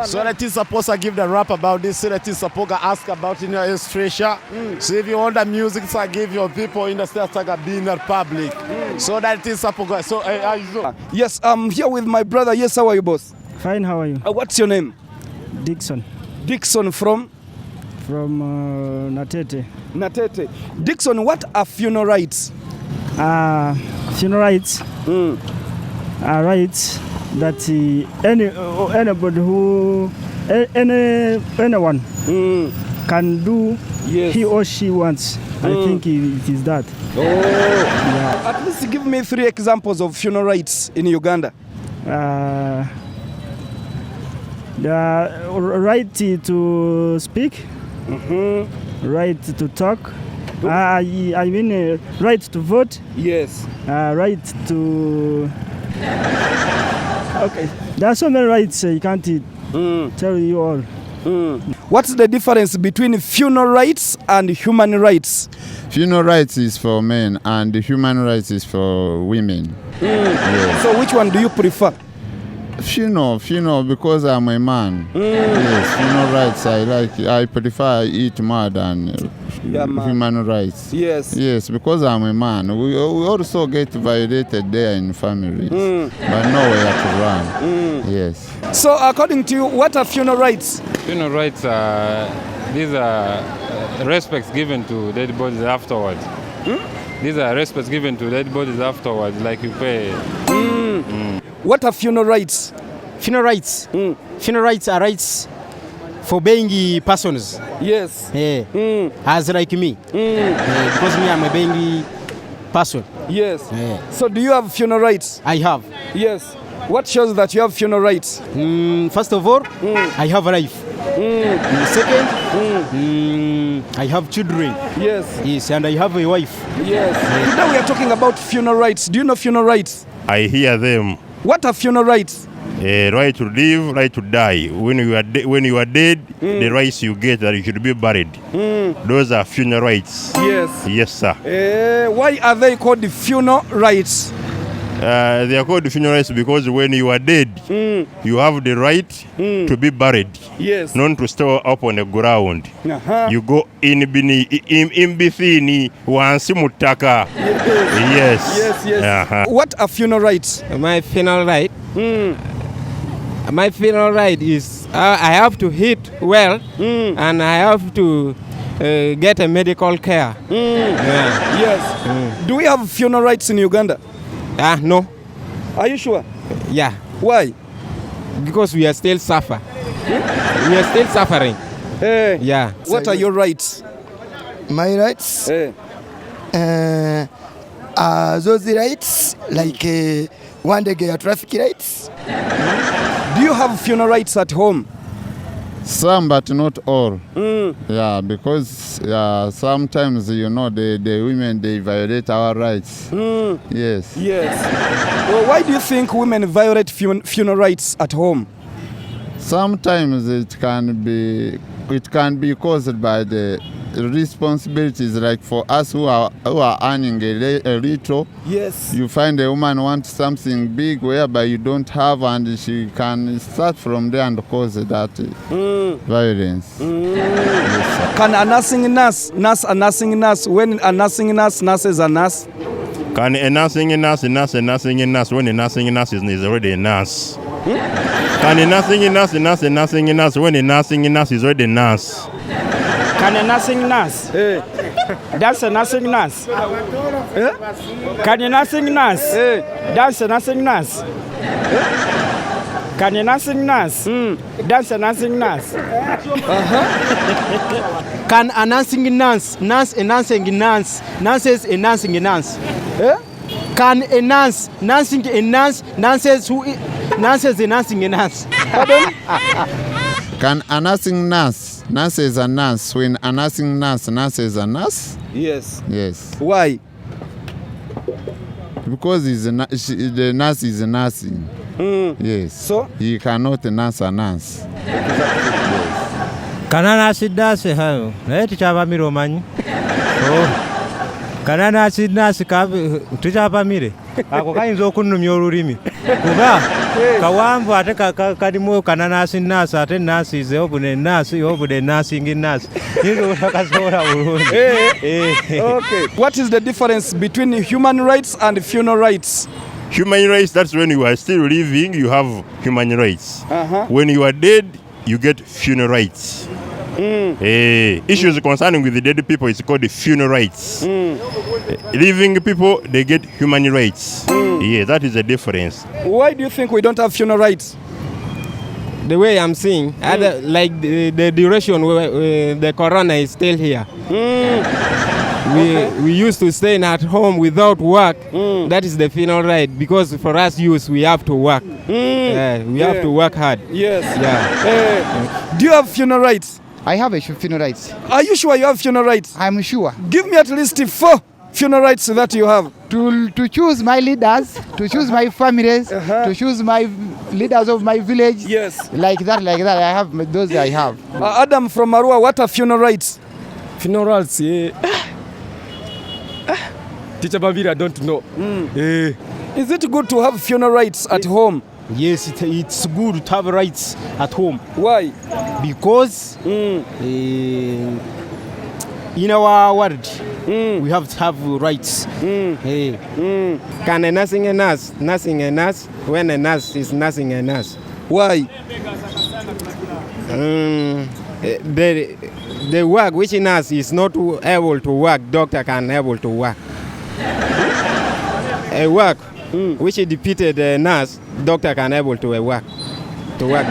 So that is supposed to give the rap about this, so that is supposed to ask about in your history. So if you want the music, so I give your people in the state to be in the public. So that is supposed. So yes, I'm here with my brother. Yes, how are you, boss? Fine, how are you? What's your name? Dixon. Dixon from? From Natete. Natete. Dixon, what are funeral rites? Funeral rites are rites that anybody who anyone can do, he or she wants. I think it is that. Oh. Yeah. At least give me 3 examples of funeral rites in Uganda. The right to speak, right to talk. I mean, right to vote. Yes. Right to. Okay. There are so many rights. You can't tell you all. What's the difference between funeral rights and human rights? Funeral rights is for men and human rights is for women. Yes. So which one do you prefer? Funeral, because I'm a man. Yes, funeral rights I prefer it more than human rights. Yes. Yes, because I'm a man. We also get violated there in families, but nowhere to run. Yes. So according to you, what are funeral rights? Funeral rights are, these are respects given to dead bodies afterwards. These are respects given to dead bodies afterwards, like you pay. What are funeral rights? Funeral rights. Funeral rights are rights for being persons. Yes. As like me. Because me, I'm a being person. Yes. So do you have funeral rights? I have. Yes. What shows that you have funeral rights? First of all, I have a life. Second, I have children. Yes. Yes, and I have a wife. Yes. Today we are talking about funeral rights. Do you know funeral rights? I hear them. What are funeral rights? Right to live, right to die. When you are dead, the rights you get that you should be buried. Those are funeral rights. Yes. Yes, sir. Why are they called the funeral rights? They are called funeral rights because when you are dead, you have the right to be buried. Yes. Not to stay up on the ground. You go in bithini wansi mutaka. Yes. Yes. What are funeral rights? My funeral right? My funeral right is I have to eat well and I have to get a medical care. Yes. Do we have funeral rights in Uganda? No. Are you sure? Yeah. Why? Because we are still suffering. We are still suffering. Yeah. What are your rights? My rights? Those rights, like one day get traffic rights. Do you have funeral rights at home? Some, but not all. Yeah, because sometimes, the women, they violate our rights. Yes. Yes. Well, why do you think women violate funeral rights at home? Sometimes it can be caused by the responsibilities, like for us who are earning a little. Yes. You find a woman wants something big whereby you don't have, and she can start from there and cause that violence. Yes, can a nursing nurse a nursing nurse when a nursing nurse nurses a nurse? Can a nursing nurse a nursing nurse when a nursing nurse is already a nurse? Can a nursing nurse a nursing nurse when a nursing nurse is already a nurse? Can a nursing nurse? That's a nursing nurse. Can a nursing nurse? That's a nursing nurse. Can a nursing nurse? That's a nursing nurse. Can a nursing nurse nurse a nursing nurse? Nurses a nursing nurse. Can a nurse nursing a nurse? Nurses who nurses a nursing a nurse. Pardon? Can a nursing nurse nurses a nurse when a nursing nurse nurses a nurse? Yes. Yes. Why? Because the nurse is nursing. Yes. So? He cannot nurse a nurse. Kanana sidase hayo. Na eti chava miromanyi. kananasi tucha Mpamire ako kayinza okunumya olulimi kuba kawamvu ate kalimu kananasi nasi ate nasi ze obune nasi obude nasingi nasi nizo utakasobola bulungi. Okay. What is the difference between human rights and funeral rights? Human rights, that's when you are still living, you have human rights. When you are dead, you get funeral rights. Issues concerning with the dead people is called the funeral rights. Living people, they get human rights. Yeah, that is the difference. Why do you think we don't have funeral rights? The way I'm seeing, like the duration where the corona is still here. We used to stay at home without work. That is the funeral right, because for us youth we have to work. We have to work hard. Yes. Yeah. Do you have funeral rights? I have a funeral rights. Are you sure you have funeral rights? I'm sure. Give me at least 4 funeral rights that you have. To choose my leaders, to choose my families, to choose my leaders of my village. Yes. Like that. I have those. I have. Adam from Arua, what are funeral rights? Funeral rights, Teacher Mpamire, I don't know. Is it good to have funeral rights at home? Yes, it's good to have rights at home. Why? Because in our world, we have to have rights. Can a nursing a nurse, when a nurse is nursing a nurse? Why? The work which a nurse is not able to work, doctor can able to work. A work which is defeated a nurse, doctor can able to work that way.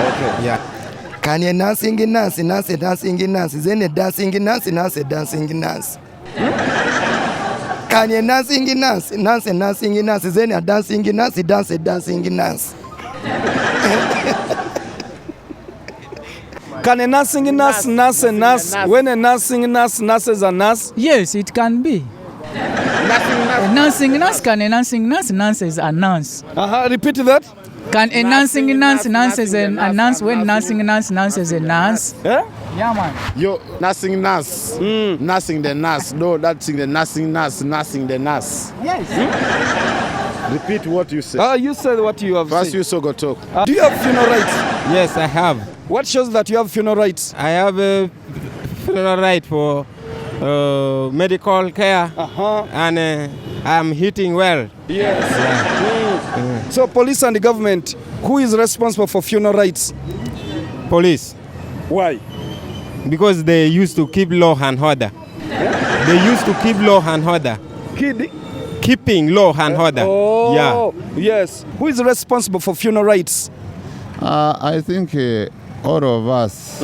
Okay. Yeah. Can a dancing nurse, then a dancing nurse. Can a dancing nurse, then a dancing nurse. Can a nursing nurse a nurse when a nursing nurse nurses a nurse? Yes, it can be. A nursing nurse can a nursing nurse nurses a nurse. Repeat that. Can a nursing nurse nurses a nurse when nursing nurse nurses a nurse? Yeah, man. Yo, nursing nurse, nursing the nurse. No, that's the nursing the nurse. Yes. Repeat what you said. You said what you have First said. you so go talk. Do you have funeral rights? Yes, I have. What shows that you have funeral rights? I have a funeral right for medical care, and I'm eating well. Yes. So police and the government, who is responsible for funeral rights? Police. Why? Because they used to keep law and order. They used to keep law and order. Keeping law and order. Yes. Who is responsible for funeral rights? I think all of us,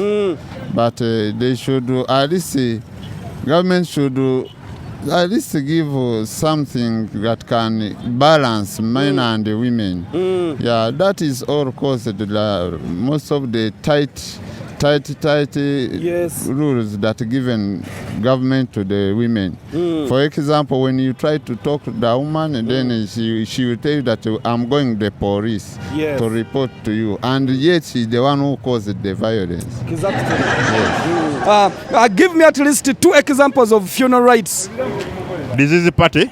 but they should at least, government should at least give something that can balance men and women. Yeah, that is all caused most of the tight rules that given government to the women. For example, when you try to talk to the woman, and then she will tell you that I'm going to the police to report to you, and yet she's the one who caused the violence. Exactly. Yes. Give me at least 2 examples of funeral rights. Disease party.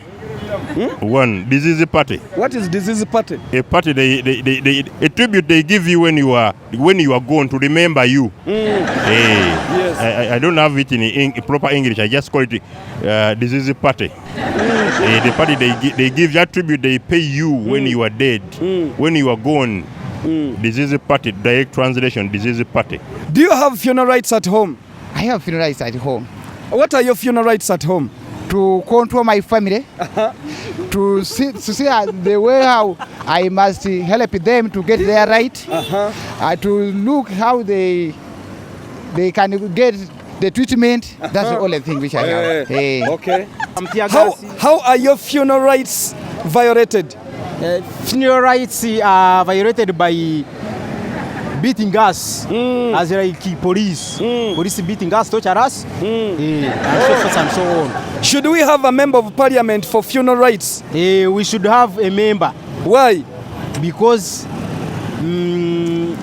One, disease party. What is disease party? A party, a tribute they give you when you are gone to remember you. Yes. I don't have it in proper English. I just call it disease party. The party they give that tribute. They pay you when you are dead, when you are gone. Disease party. Direct translation. Disease party. Do you have funeral rights at home? I have funeral rights at home. What are your funeral rights at home? To control my family, to see the way how I must help them to get their right, to look how they can get the treatment. That's the only thing which I have. Okay. How are your funeral rights violated? Funeral rights are violated by beating us, as like police. Police beating us, torture us, and so forth and so on. Should we have a member of parliament for funeral rights? We should have a member. Why? Because to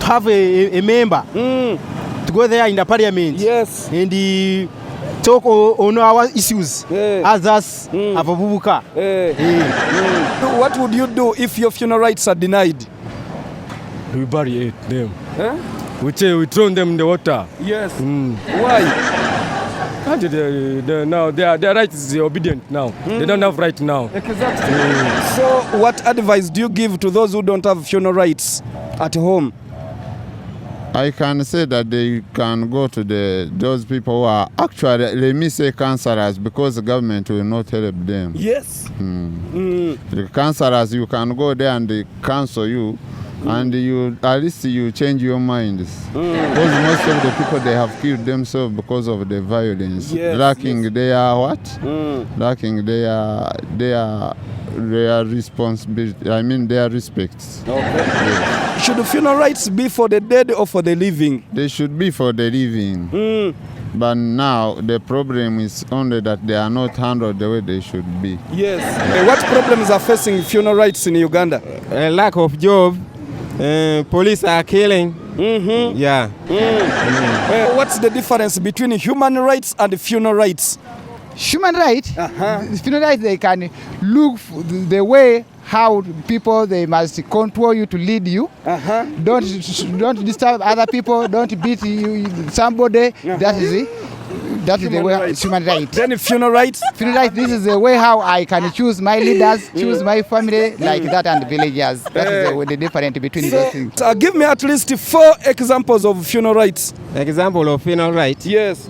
have a member to go there in the parliament, yes, and talk on our issues as us abavubuka. What would you do if your funeral rights are denied? We bury them. We throw them in the water. Yes. Why? And now their right is obedient now. They don't have right now. Exactly. So what advice do you give to those who don't have funeral rights at home? I can say that they can go to those people who are actually, let me say, counselors, because the government will not help them. Yes. The counselors, you can go there and they counsel you, and you at least you change your minds. Because most of the people, they have killed themselves because of the violence, lacking their what? Lacking their responsibility. I mean their respect. Okay. Yes. Should the funeral rights be for the dead or for the living? They should be for the living. But now the problem is only that they are not handled the way they should be. Yes. What problems are facing funeral rights in Uganda? Lack of job. Police are killing. Yeah. What's the difference between human rights and funeral rights? Human rights, funeral rights, they can look the way how people, they must control you to lead you. Don't disturb other people. Don't beat somebody. That is the way human rights. Then funeral rights? Funeral rights, this is the way how I can choose my leaders, choose my family, like that, and villagers. That is the difference between those things. Give me at least 4 examples of funeral rights. Example of funeral rights? Yes.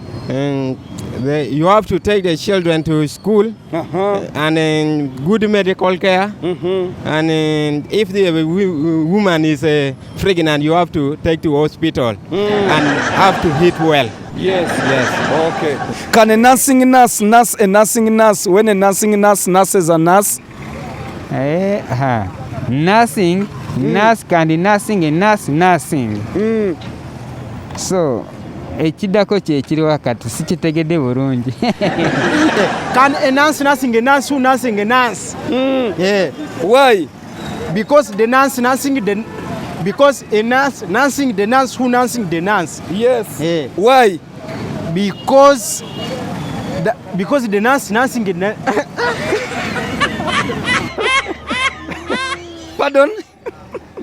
You have to take the children to school and good medical care. And if the woman is pregnant, you have to take to hospital and have to eat well. Yes. Okay. Can a nursing nurse nurse a nursing nurse when a nursing nurse nurses a nurse? Nursing, nurse can nursing a nurse nursing. So ekidako kyekiri wakati sikitegedde bulungi. Can a nurse nursing a nurse who nursing a nurse? Yeah. Why? Because the nurse nursing the because a nurse nursing the nurse who nursing the nurse. Yes. Yeah. Why? Because the nurse nursing the Pardon?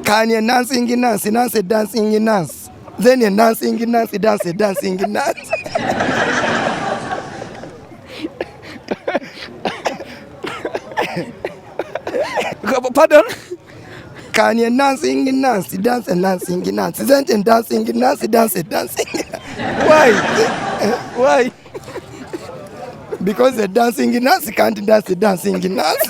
Can you nursing nurse a dancing nurse? Then a dancing nurse dance a dancing nurse. Pardon? Can you dancing nurse dance a dancing nurse? Then a dancing nurse dance a dancing. Why? Why? Because the dancing nurse can't dance a dancing nurse.